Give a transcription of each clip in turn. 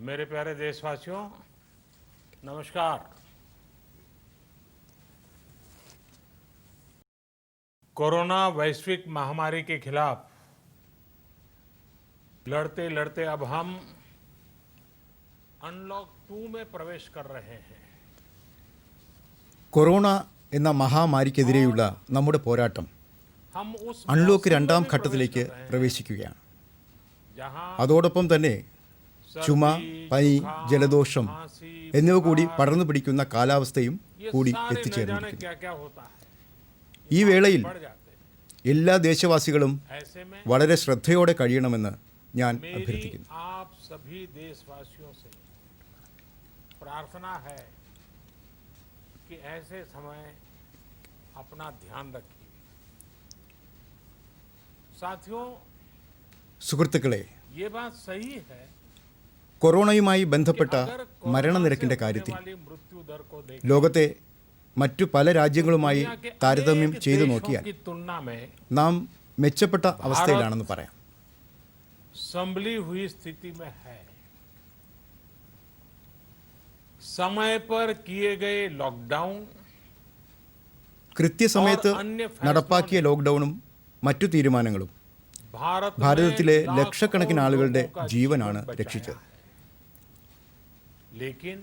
मेरे प्यारे देशवासियों, नमस्कार। कोरोना वैश्विक महामारी के खिलाफ लड़ते लड़ते अब हम अनलॉक 2 में प्रवेश कर रहे हैं। കൊറോണ എന്ന മഹാമാരിക്കെതിരെയുള്ള നമ്മുടെ പോരാട്ടം हम उस അൺലോക്ക് मौसम में രണ്ടാം भी ഘട്ടത്തിലേക്ക് प्रवेश कर रहे हैं, പ്രവേശിക്കുകയാണ്. जहां അതോടൊപ്പം തന്നെ ചുമ, सर्दी, പനി, जुकाम, ജലദോഷം खांसी, എന്നിവ കൂടി बुखार, പടർന്നു പിടിക്കുന്ന കാലാവസ്ഥയും ये കൂടി सारे न जाने എത്തിച്ചേർന്നിരിക്കുന്നു. क्या क्या होता है। ഈ വേളയിൽ बढ़ जाते हैं। എല്ലാ ദേശവാസികളും ऐसे में വളരെ ശ്രദ്ധയോടെ കഴിയണമെന്ന് ഞാൻ मेरी അഭ്യർത്ഥിക്കുന്നു. आप सभी देशवासियों से प्रार्थना है कि ऐसे समय अपना ध्यान रखिए। साथियों, സുഹൃത്തുക്കളെ, ये बात सही है കൊറോണയുമായി कि ബന്ധപ്പെട്ട अगर कोरोना മരണനിരക്കിന്റെ से होने കാര്യത്തിൽ वाली मृत्यु दर को देखें, ലോകത്തെ മറ്റു പല രാജ്യങ്ങളുമായി दुनिया के താരതമ്യം अनेक ചെയ്തു देशों നോക്കിയാൽ की तुलना में നാം മെച്ചപ്പെട്ട അവസ്ഥയിലാണെന്ന് പറയാം. संभली हुई स्थिति में है। समय पर किए गए लॉकडाउन കൃത്യസമയത്ത് और अन्य फैसलों നടപ്പാക്കിയ ലോക്ക്ഡൌണും മറ്റു തീരുമാനങ്ങളും भारत ഭാരതത്തിലെ में ലക്ഷക്കണക്കിന് लाखों ആളുകളുടെ लोगों का ജീവനാണ് जीवन बचाया രക്ഷിച്ചത്. है। लेकिन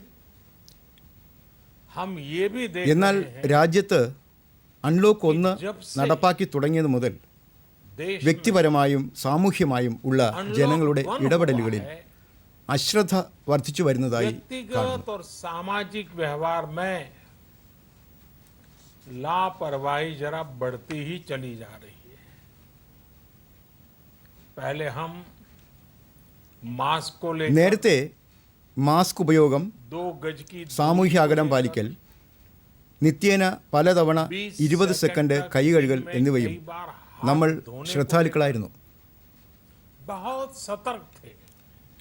हम ये भी देख എന്നാൽ रहे हैं രാജ്യത്ത് അൺലോക്ക് 1 जब से നടപ്പാക്കി തുടങ്ങിയത് മുതൽ देश में വ്യക്തിപരമായും സാമൂഹ്യമായും ഉള്ള अनलॉक ജനങ്ങളുടെ 1 ഇടപെടലുകളിൽ हुआ है, അശ്രദ്ധ വർദ്ധിച്ചു വരുന്നതായി കാണുന്നു. व्यक्तिगत और सामाजिक व्यवहार में लापरवाही जरा बढ़ती ही चली जा रही है। पहले हम मास्क को लेकर നേരത്തെ മാസ്ക് ഉപയോഗം, 2 गज की दूरी സാമൂഹ്യ को അകലം लेकर പാലിക്കൽ, നിത്യേന പലതവണ 20 20 സെക്കൻഡ് तक കൈ കഴുകൽ दिन में എന്നിവയും कई बार हाथ നമ്മൾ धोने को ശ്രദ്ധാലുക്കളായിരുന്നു. बहुत सतर्क थे।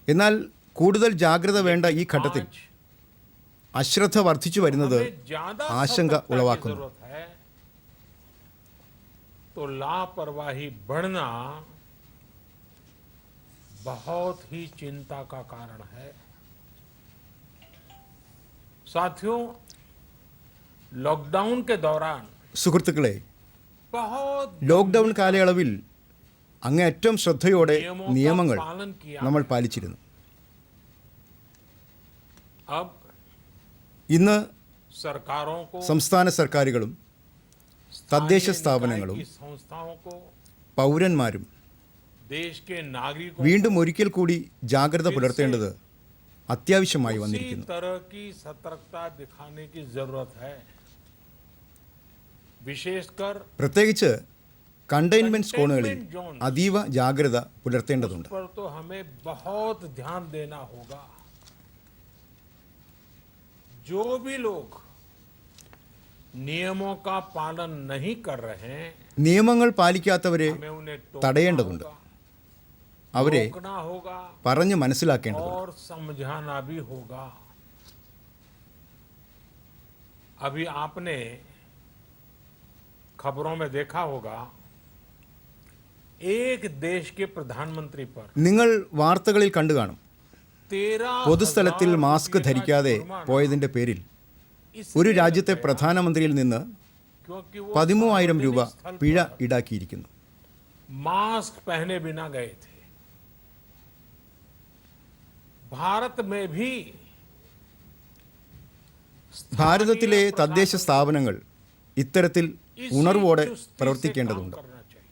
എന്നാൽ കൂടുതൽ ജാഗ്രത വേണ്ട ഈ ഘട്ടത്തിൽ आज അശ്രദ്ധ വർദ്ധിച്ചു വരുന്നത് हमें ज्यादा ആശങ്ക सतर्कता की ഉളവാക്കുന്നു. जरूरत है, तो लापरवाही बढ़ना बहुत ही चिंता का कारण है। साथियों, लॉकडाउन के दौरान സുഹൃത്തുക്കളെ, बहुत ലോക്ക്ഡൌൺ കാലയളവിൽ അങ്ങേയറ്റം ശ്രദ്ധയോടെ नियमों का നിയമങ്ങൾ पालन किया। നമ്മൾ പാലിച്ചിരുന്നു. अब ഇന്ന് सरकारों को, സംസ്ഥാന സർക്കാരുകളും തദ്ദേശ സ്ഥാപനങ്ങളും निकाय की संस्थाओं को, പൗരന്മാരും देश के नागरिकों വീണ്ടും ഒരിക്കൽ കൂടി ജാഗ്രത പുലർത്തേണ്ടത് അത്യാവശ്യമായി को उसी വന്നിരിക്കുന്നു. तरह की सतर्कता दिखाने की जरूरत है। विशेषकर പ്രത്യേകിച്ച് കണ്ടെയ്ൻമെന്റ് സോണുകളിൽ അതീവ ജാഗ്രത പുലർത്തേണ്ടതുണ്ട്. पर तो हमें बहुत ध्यान देना होगा। जो भी लोग नियमों का पालन नहीं कर रहे हैं, നിയമങ്ങൾ പാലിക്കാത്തവരെ हमें उन्हें തടയേണ്ടതുണ്ട്. അവരെ रोकना होगा പറഞ്ഞു മനസ്സിലാക്കേണ്ടതുണ്ട്. और समझाना भी होगा। अभी आपने खबरों में देखा होगा, एक देश के प्रधानमंत्री पर നിങ്ങൾ വാർത്തകളിൽ കണ്ടു കാണും, 13,000 പൊതുസ്ഥലത്തിൽ മാസ്ക് रुपये का ധരിക്കാതെ जुर्माना പോയതിന്റെ പേരിൽ इसलिए ഒരു രാജ്യത്തെ लगाया പ്രധാനമന്ത്രിയിൽ നിന്ന് क्योंकि वो 13,000 രൂപ सार्वजनिक स्थल പിഴ पर ഈടാക്കിയിരിക്കുന്നു. मास्क पहने बिना गए थे। भारत में भी ഭാരതത്തിലെ स्थानीय തദ്ദേശ प्रशासन സ്ഥാപനങ്ങൾ ഇത്തരത്തിൽ इसी ഉണർവോടെ चुस्ती से പ്രവർത്തിക്കേണ്ടതുണ്ട്. काम करना चाहिए।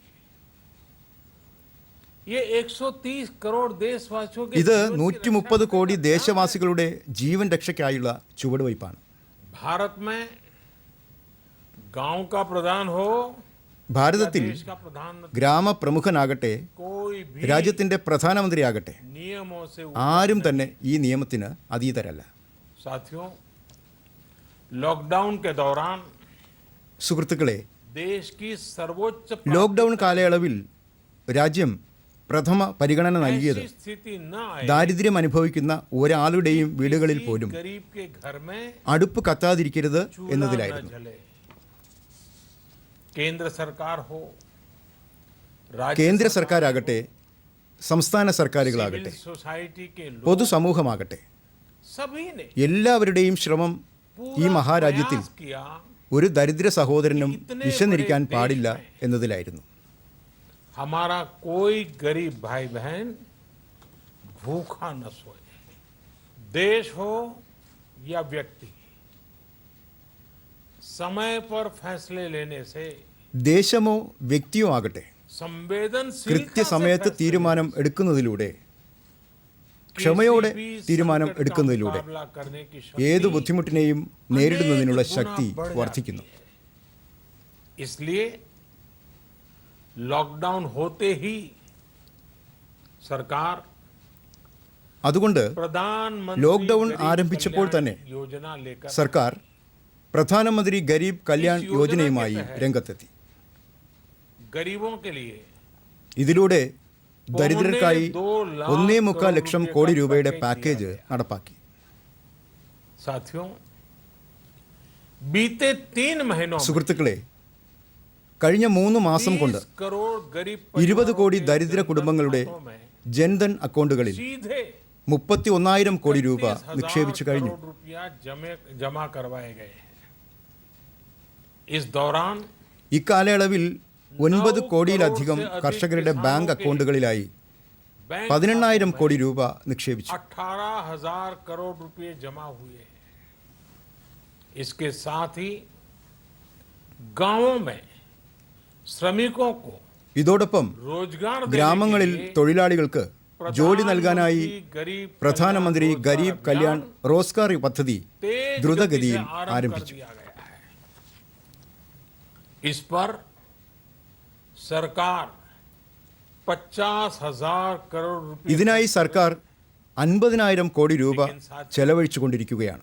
ये 130 करोड़ देशवासियों के ഇത് जीवन की 130 रक्षा കോടി करने का ദേശവാസികളുടെ ജീവൻ രക്ഷയ്ക്കായുള്ള ചുവടുവയ്പ്പാണ്. भारत में गांव का प्रधान हो या ഭാരതത്തിൽ देश का प्रधानमंत्री, ഗ്രാമപ്രമുഖനാകട്ടെ कोई भी രാജ്യത്തിന്റെ പ്രധാനമന്ത്രിയാകട്ടെ नियमों से ആരും തന്നെ ഈ നിയമത്തിന് അതീതരല്ല. साथियों, लॉकडाउन के दौरान സുഹൃത്തുക്കളെ, देश की सर्वोच्च ലോക്ക്ഡൌൺ കാലയളവിൽ രാജ്യം പ്രഥമ പരിഗണന നൽകിയത് ऐसी स्थिति न आए ദാരിദ്ര്യം അനുഭവിക്കുന്ന ഒരാളുടെയും വീടുകളിൽ किसी പോലും गरीब के घर में അടുപ്പ് കത്താതിരിക്കരുത് चूल्हा न എന്നതിലായിരുന്നു. जले। केंद्र सरकार हो, राज्य കേന്ദ്ര सरकार സർക്കാരാകട്ടെ സംസ്ഥാന सिविल സർക്കാരുകളാകട്ടെ सोसाइटी के लोग പൊതുസമൂഹമാകട്ടെ सभी ने എല്ലാവരുടെയും ശ്രമം ഈ पूरा മഹാരാജ്യത്തിൽ प्रयास किया ഒരു ദരിദ്ര സഹോദരനും വിശന്നിരിക്കാൻ പാടില്ല എന്നതിലായിരുന്നു. हमारा कोई गरीब भाई बहन भूखा न सोए. देश हो या व्यक्ति, समय पर फैसले लेने से ദേശമോ വ്യക്തിയോ ആകട്ടെ संवेदनशीलता കൃത്യസമയത്ത് से തീരുമാനം എടുക്കുന്നതിലൂടെ ക്ഷമയോടെ തീരുമാനം എടുക്കുന്നതിലൂടെ ഏത് ബുദ്ധിമുട്ടിനെയും നേരിടുന്നതിനുള്ള ശക്തി വർദ്ധിക്കുന്നു. इसलिए लॉकडाउन होते ही सरकार അതുകൊണ്ട് प्रधानमंत्री ലോക്ക്ഡൗൺ गरीब ആരംഭിച്ചപ്പോൾ कल्याण തന്നെ योजना लेकर സർക്കാർ പ്രധാനമന്ത്രി ഗരീബ് കല്യാൺ യോജനയുമായി രംഗത്തെത്തി. गरीबों के लिए ഇതിലൂടെ ദരിദ്രർക്കായി 1.25 ലക്ഷം കോടി രൂപയുടെ പാക്കേജ് നടപ്പാക്കി. साथियों, बीते 3 महीनों में സുഹൃത്തുക്കളെ, കഴിഞ്ഞ 3 മാസം കൊണ്ട് 30 करोड़ गरीब 20 കോടി परिवारों के ദരിദ്ര जनधन കുടുംബങ്ങളുടെ खातों में ജൻധൻ അക്കൗണ്ടുകളിൽ सीधे 31,000 കോടി രൂപ 31,000 നിക്ഷേപിച്ചു കഴിഞ്ഞു. करोड़ रुपया जमा करवाए गए हैं. इस दौरान ഇക്കാലയളവിൽ 9 കോടിയിലധികം കർഷകരുടെ ബാങ്ക് അക്കൗണ്ടുകളിലായി बैंक 18,000 കോടി രൂപ നിക്ഷേപിച്ചു. 18,000 करोड़ रुपए जमा हुए हैं. इसके साथ ही गांवों में श्रमिकों को ഇതോടൊപ്പം रोजगार देने ഗ്രാമങ്ങളിൽ के लिए തൊഴിലാളികൾക്ക് ജോലി നൽകാനായി गरीब പ്രധാനമന്ത്രി कल्याण ഗരീബ് കല്യാൺ റോസ്ഗാർ പദ്ധതി तेज ദ്രുതഗതിയിൽ गति से आरंभ ആരംഭിച്ചു. कर दिया गया है. इस पर सरकार 50,000 करोड़ रुपए ഇതിനായി സർക്കാർ 50,000 കോടി രൂപ ചെലവഴിച്ചുകൊണ്ടിരിക്കുകയാണ്.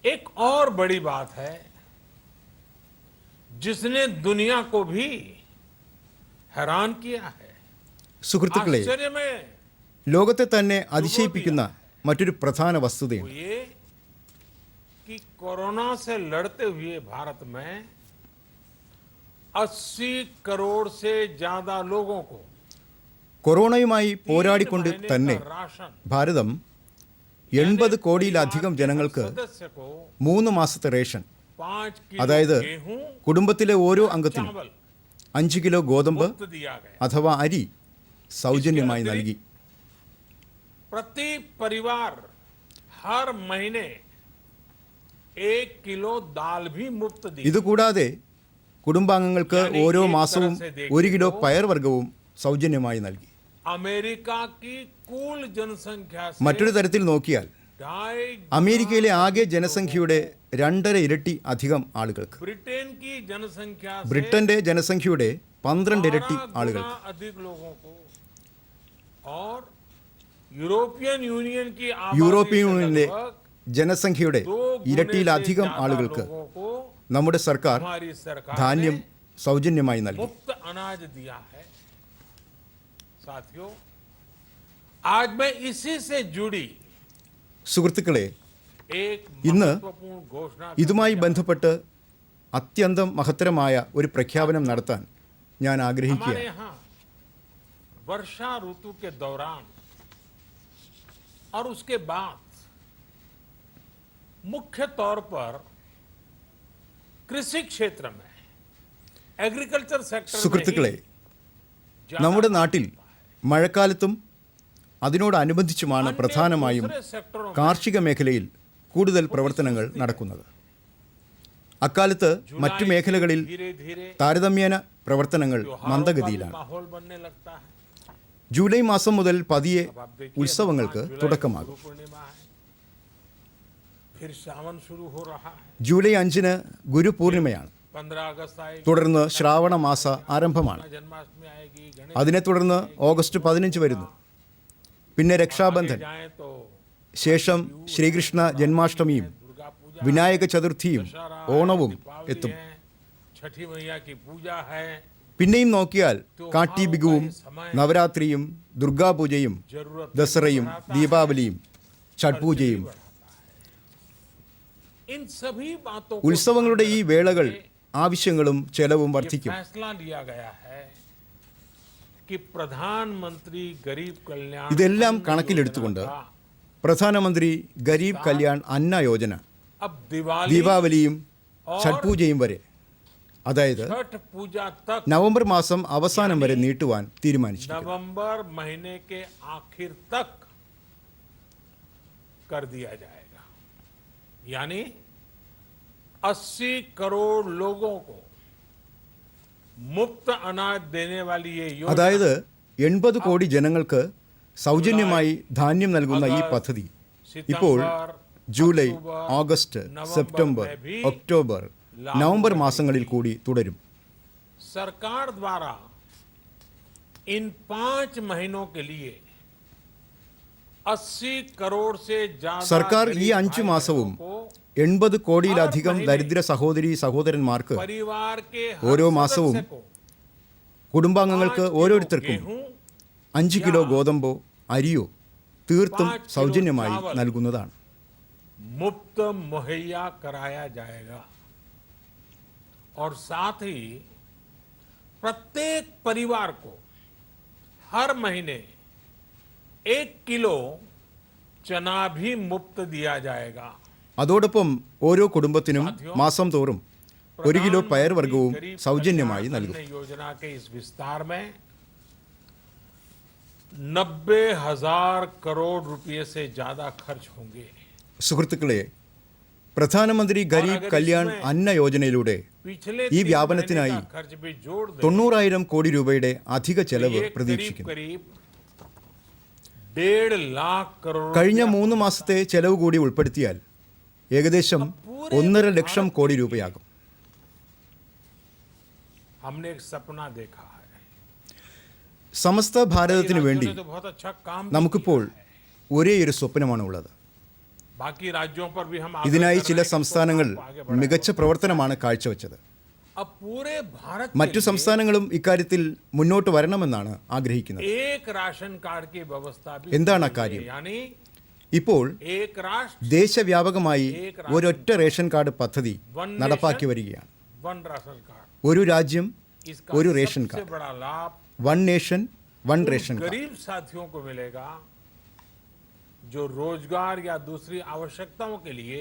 एक और बड़ी बात है जिसने दुनिया को भी हैरान किया है. സുഹൃത്തുക്കളെ, आश्चर्य में ലോകത്തെ തന്നെ അതിശയിപ്പിക്കുന്ന മറ്റൊരു പ്രധാന वो വസ്തുതയുണ്ട്. ये कि कोरोना से लड़ते हुए भारत में 80 करोड़ से ज्यादा लोगों को കൊറോണയുമായി 3 പോരാടിക്കൊണ്ട് महीने തന്നെ का राशन, ഭാരതം 80 കോടിയിലധികം ജനങ്ങൾക്ക് सदस्य को 3 മാസത്തെ റേഷൻ, 5 അതായത് किलो गेहूं കുടുംബത്തിലെ ഓരോ അംഗത്തിനും चावल 5 കിലോ ഗോതമ്പ് मुफ्त दिया गया. അഥവാ അരി സൗജന്യമായി നൽകി. प्रति परिवार हर महीने 1 किलो दाल भी मुफ्त दी. ഇതുകൂടാതെ കുടുംബാംഗങ്ങൾക്ക് ഓരോ മാസവും 1 കിലോ പയർവർഗ്ഗവും സൗജന്യമായി നൽകി. अमेरिका की कुल जनसंख्या से മറ്റൊരു തരത്തിൽ നോക്കിയാൽ 2.5 അമേരിക്കയിലെ ആകെ ജനസംഖ്യയുടെ 2.5 ഇരട്ടി അധികം ആളുകൾക്ക്, ब्रिटेन की जनसंख्या से ബ്രിട്ടന്റെ ജനസംഖ്യയുടെ 12 ഇരട്ടി 12 ആളുകൾക്ക്, गुना अधिक लोगों को और यूरोपियन यूनियन की യൂറോപ്യൻ आबादी से യൂണിയനിലെ लगभग ജനസംഖ്യയുടെ 2 गुने से ഇരട്ടിയിലധികം ज्यादा ആളുകൾക്ക് लोगों को നമ്മുടെ സർക്കാർ हमारी सरकार ധാന്യം ने സൗജന്യമായി നൽകി. मुफ्त अनाज दिया है. साथियों, आज मैं इसी से जुड़ी സുഹൃത്തുക്കളെ, एक ഇന്ന് महत्वपूर्ण घोषणा ഇതുമായി ബന്ധപ്പെട്ട് അത്യന്തം മഹത്തരമായ ഒരു പ്രഖ്യാപനം നടത്താൻ ഞാൻ हमारे ആഗ്രഹിക്കുകയാണ്. यहाँ वर्षा ऋतु के दौरान और उसके बाद मुख्य तौर पर कृषि क्षेत्र में एग्रीकल्चर सेक्टर സുഹൃത്തുക്കളെ, में നമ്മുടെ നാട്ടിൽ മഴക്കാലത്തും അതിനോടനുബന്ധിച്ചുമാണ് പ്രധാനമായും കാർഷിക മേഖലയിൽ കൂടുതൽ പ്രവർത്തനങ്ങൾ നടക്കുന്നത്. അക്കാലത്ത് മറ്റു മേഖലകളിൽ धीरे धीरे താരതമ്യേന പ്രവർത്തനങ്ങൾ മന്ദഗതിയിലാണ്. माहौल बनने लगता है. ജൂലൈ മാസം മുതൽ പതിയെ अब आप देखिए, ഉത്സവങ്ങൾക്ക് 5 जुलाई തുടക്കമാകും. गुरु पूर्णिमा है, फिर सावन शुरू हो रहा है. ജൂലൈ 5-ന് ഗുരുപൂർണിമയാണ്. 15 अगस्त आएगी, തുടർന്ന് ശ്രാവണ മാസ ആരംഭമാണ്. जन्माष्टमी आएगी, गणेश അതിനെ തുടർന്ന് ഓഗസ്റ്റ് 15 വരുന്നു. പിന്നെ രക്ഷാബന്ധൻ, जाए तो ശേഷം ശ്രീകൃഷ്ണ ജന്മാഷ്ടമിയും दुर्गा पूजा, വിനായക ചതുർത്ഥിയും दशहरा है, ഓണവും दीपावली എത്തും. है, छठी मैया की पूजा है. പിന്നെയും നോക്കിയാൽ കാട്ടി ബിഗുവും നവരാത്രിയും ദുർഗാപൂജയും जरूरत ദസറയും ദീപാവലിയും ഛഠ് പൂജയും. इन सभी बातों को ഉത്സവങ്ങളുടെ ഈ വേളകൾ ആവശ്യങ്ങളും ചെലവും ये വർദ്ധിക്കും. फैसला लिया गया है कि प्रधानमंत्री गरीब कल्याण ഇതെല്ലാം अन्न കണക്കിലെടുത്തുകൊണ്ട് योजना का പ്രധാനമന്ത്രി ഗരീബ് കല്യാൺ അന്ന യോജന अब दिवाली ദീപാവലിയും और ഛഠ് വരെ, അതായത് छठ पूजा तक നവംബർ മാസം അവസാനം വരെ നീട്ടുവാൻ തീരുമാനിച്ചിരിക്കുന്നു. नवंबर महीने के आखिर तक कर दिया जाएगा. यानी 80 करोड़ लोगों को मुफ्त अनाज देने वाली ये योजना അതായത് 80 കോടി ജനങ്ങൾക്ക് സൗജന്യമായി ധാന്യം നൽകുന്ന ഈ പദ്ധതി ഇപ്പോൾ July, August, September, October, November മാസങ്ങളിൽ കൂടി തുടരും. सरकार द्वारा इन 5 महीनों के लिए 80 करोड़ से ज्यादा സർക്കാർ ഈ गरीब 5 भाई മാസവും बहनों को 80 കോടിയിലധികം ദരിദ്ര സഹോദരി സഹോദരന്മാർക്ക് परिवार के ഓരോ हर മാസവും सदस्य को കുടുംബാംഗങ്ങൾക്ക് 5 किलो ഓരോരുത്തർക്കും गेहूं 5 കിലോ ഗോതമ്പോ അരിയോ തീർത്തും 5 किलो സൗജന്യമായി चावल നൽകുന്നതാണ്. मुफ्त मुहैया कराया जाएगा. और साथ ही प्रत्येक परिवार को हर महीने 1 किलो चना भी मुफ्त दिया जाएगा. അതോടൊപ്പം ഓരോ കുടുംബത്തിനും മാസം തോറും 1 കിലോ പയർവർഗ്ഗവും गरीब സൗജന്യമായി कल्याण നൽകും. अन्न योजना के इस विस्तार में 90,000 करोड़ रुपए से ज्यादा खर्च होंगे. സുഹൃത്തുക്കളെ, പ്രധാനമന്ത്രി ഗരീബ് കല്യാൺ അന്ന യോജനയിലൂടെ पिछले ഈ 3 വ്യാപനത്തിനായി महीने का खर्च भी जोड़ दें 90,000 കോടി രൂപയുടെ അധിക ചെലവ് ये പ്രതീക്ഷിക്കുന്നു. करीब 1.5 लाख करोड़ കഴിഞ്ഞ रुपया 3 മാസത്തെ ചെലവ് കൂടി ഉൾപ്പെടുത്തിയാൽ ഏകദേശം 1.5 ലക്ഷം കോടി രൂപയാകും. हमने एक सपना देखा है. സമസ്ത ഭാരതത്തിനു വേണ്ടി राज्यों ने तो बहुत अच्छा काम भी നമുക്കിപ്പോൾ ഒരേയൊരു സ്വപ്നമാണ് ഉള്ളത്. बाकी राज्यों पर भी हम ഇതിനായി आग्रह ചില कर रहे हैं कि സംസ്ഥാനങ്ങൾ उसको आगे बढ़ाएं. മികച്ച പ്രവർത്തനമാണ് കാഴ്ചവെച്ചത്. अब पूरे भारत മറ്റു के लिए സംസ്ഥാനങ്ങളും ഇക്കാര്യത്തിൽ മുന്നോട്ട് വരണമെന്നാണ് ആഗ്രഹിക്കുന്നത്. एक राशन कार्ड की व्यवस्था भी എന്താണ് होनी അക്കാര്യം? चाहिए. यानी ഇപ്പോൾ एक राष्ट्र ദേശവ്യാപകമായി ഒരൊറ്റ റേഷൻ കാർഡ് പദ്ധതി നടപ്പാക്കി വരികയാണ്. One ration card. ഒരു രാജ്യം इसका ഒരു റേഷൻ सबसे കാർഡ്, बड़ा लाभ വൺ നേഷൻ വൺ उन റേഷൻ കാർഡ്. गरीब साथियों को मिलेगा जो रोजगार या दूसरी आवश्यकताओं के लिए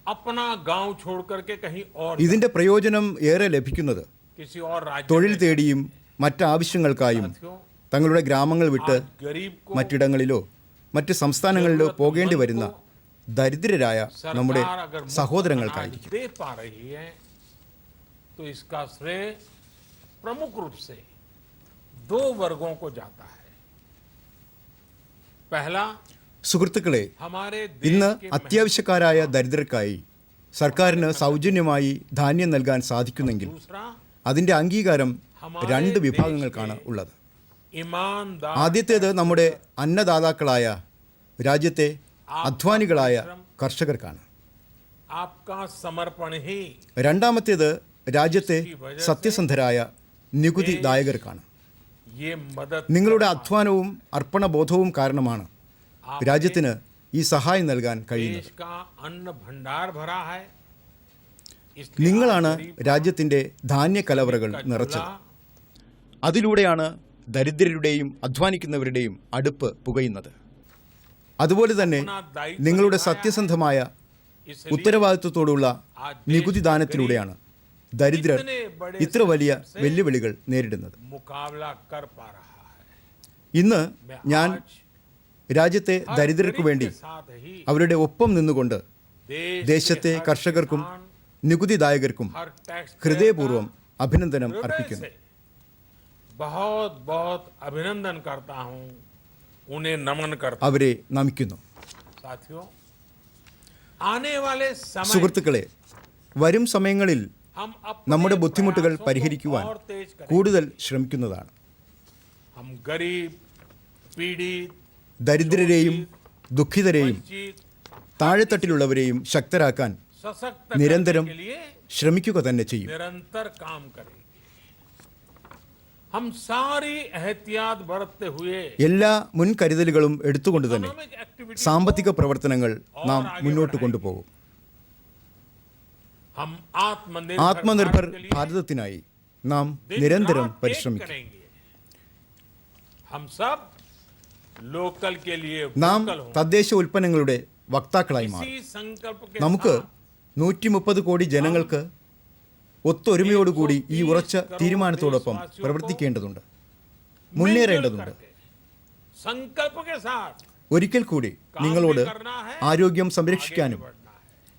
अपना गांव छोड़ करके कहीं और ഇതിന്റെ പ്രയോജനം ഏറെ ലഭിക്കുന്നത് किसी और राज्य തൊഴിൽ में തേടിയും മറ്റാവശ്യങ്ങൾക്കായും साथियों തങ്ങളുടെ ഗ്രാമങ്ങൾ വിട്ട് आज गरीब को മറ്റിടങ്ങളിലോ മറ്റ് സംസ്ഥാനങ്ങളിലോ പോകേണ്ടി വരുന്ന ദരിദ്രരായ നമ്മുടെ सरकार अगर मुफ्त സഹോദരങ്ങൾക്കായിരിക്കും. अनाज दे पा रही है तो इसका श्रेय प्रमुख रूप से 2 वर्गों को जाता है. पहला, സുഹൃത്തുക്കളെ, हमारे ഇന്ന് देश के അത്യാവശ്യക്കാരായ ദരിദ്രർക്കായി സർക്കാരിന് സൗജന്യമായി ധാന്യം നൽകാൻ സാധിക്കുന്നെങ്കിൽ दूसरा, അതിന്റെ അംഗീകാരം 2 വിഭാഗങ്ങൾക്കാണ് ഉള്ളത്. ईमानदार ആദ്യത്തേത് നമ്മുടെ അന്നദാതാക്കളായ രാജ്യത്തെ അധ്വാനികളായ കർഷകർക്കാണ്. आपका समर्पण ही രണ്ടാമത്തേത് രാജ്യത്തെ സത്യസന്ധരായ നികുതിദായകർക്കാണ്. ये मदद നിങ്ങളുടെ അധ്വാനവും അർപ്പണബോധവും കാരണമാണ് രാജ്യത്തിന് ഈ സഹായം നൽകാൻ കഴിയുന്നത്. देश का अन्न भंडार भरा है. इसलिए നിങ്ങളാണ് गरीब രാജ്യത്തിന്റെ ധാന്യ കലവറകൾ का നിറച്ചത്. चूल्हा അതിലൂടെയാണ് ദരിദ്രരുടെയും അധ്വാനിക്കുന്നവരുടെയും അടുപ്പ് പുകയുന്നത്. അതുപോലെ തന്നെ നിങ്ങളുടെ സത്യസന്ധമായ इसलिए ഉത്തരവാദിത്വത്തോടുള്ള നികുതിദാനത്തിലൂടെയാണ് ദരിദ്രർ ഇത്ര വലിയ വെല്ലുവിളികൾ നേരിടുന്നത്. मुकाबला कर पा रहा है. ഇന്ന് मैं ഞാൻ आज രാജ്യത്തെ हर ദരിദ്രർക്ക് गरीब വേണ്ടി के साथ ही അവരുടെ ഒപ്പം നിന്നുകൊണ്ട് देश ദേശത്തെ के हर കർഷകർക്കും किसान, നികുതിദായകർക്കും हर टैक्स ഹൃദയപൂർവ്വം അഭിനന്ദനം हृदय അർപ്പിക്കുന്നു. से बहुत बहुत अभिनंदन करता हूं, उन्हें नमन करता हूं. അവരെ നമിക്കുന്നു. साथियों, आने वाले समय സുഹൃത്തുക്കളെ, വരും സമയങ്ങളിൽ हम अपने നമ്മുടെ ബുദ്ധിമുട്ടുകൾ प्रयासों को പരിഹരിക്കുവാൻ और तेज करें. കൂടുതൽ ശ്രമിക്കുന്നതാണ്. हम गरीब, पीड़ित, ദരിദ്രരെയും ദുഃഖിതരെയും वंचित, താഴെത്തട്ടിലുള്ളവരെയും ശക്തരാക്കാൻ सशक्त निरंतरम करने के लिए ശ്രമിക്കുക തന്നെ ചെയ്യും. निरंतर काम करेंगे. हम सारी एहतियात बरतते हुए എല്ലാ മുൻകരുതലുകളും എടുത്തുകൊണ്ട് തന്നെ इकोनॉमिक एक्टिविटी സാമ്പത്തിക പ്രവർത്തനങ്ങൾ നാം മുന്നോട്ട് കൊണ്ടുപോകും. हम ആത്മനിർഭർ भारत के लिए ഭാരതത്തിനായി നാം दिन നിരന്തരം रात एक പരിശ്രമിക്കും. करेंगे. हम सब लोकल के लिए നാം वोकल हों. തദ്ദേശ ഉൽപ്പന്നങ്ങളുടെ വക്താക്കളായി മാറും. इसी संकल्प के നമുക്ക് साथ 130 കോടി ജനങ്ങൾക്ക് ഒത്തൊരുമയോടുകൂടി ഈ ഉറച്ച തീരുമാനത്തോടൊപ്പം പ്രവർത്തിക്കേണ്ടതുണ്ട്, മുന്നേറേണ്ടതുണ്ട്. संकल्प के साथ ഒരിക്കൽ കൂടി നിങ്ങളോട് ആരോഗ്യം സംരക്ഷിക്കാനും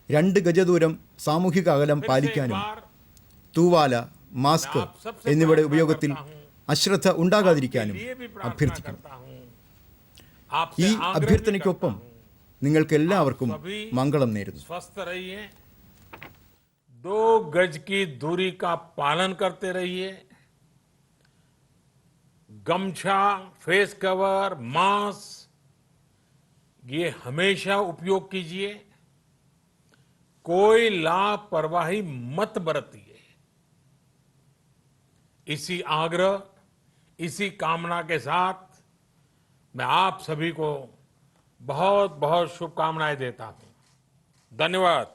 2 ഗജ ദൂരം സാമൂഹിക അകലം പാലിക്കാനും തൂവാല, മാസ്ക് എന്നിവയുടെ ഉപയോഗത്തിൽ അശ്രദ്ധ ഉണ്ടാകാതിരിക്കാനും അഭ്യർത്ഥിക്കുന്നു. ഈ അഭ്യർത്ഥനയ്ക്കൊപ്പം നിങ്ങൾക്ക് എല്ലാവർക്കും മംഗളം നേരുന്നു. स्वस्थ रहिए, 2 गज की दूरी का पालन करते रहिए, गमछा, फेस कवर, मास्क ये हमेशा उपयोग कीजिए. कोई लापरवाही मत बरतिए. इसी आग्रह, इसी कामना के साथ मैं आप सभी को बहुत बहुत शुभकामनाएं देता हूं. धन्यवाद.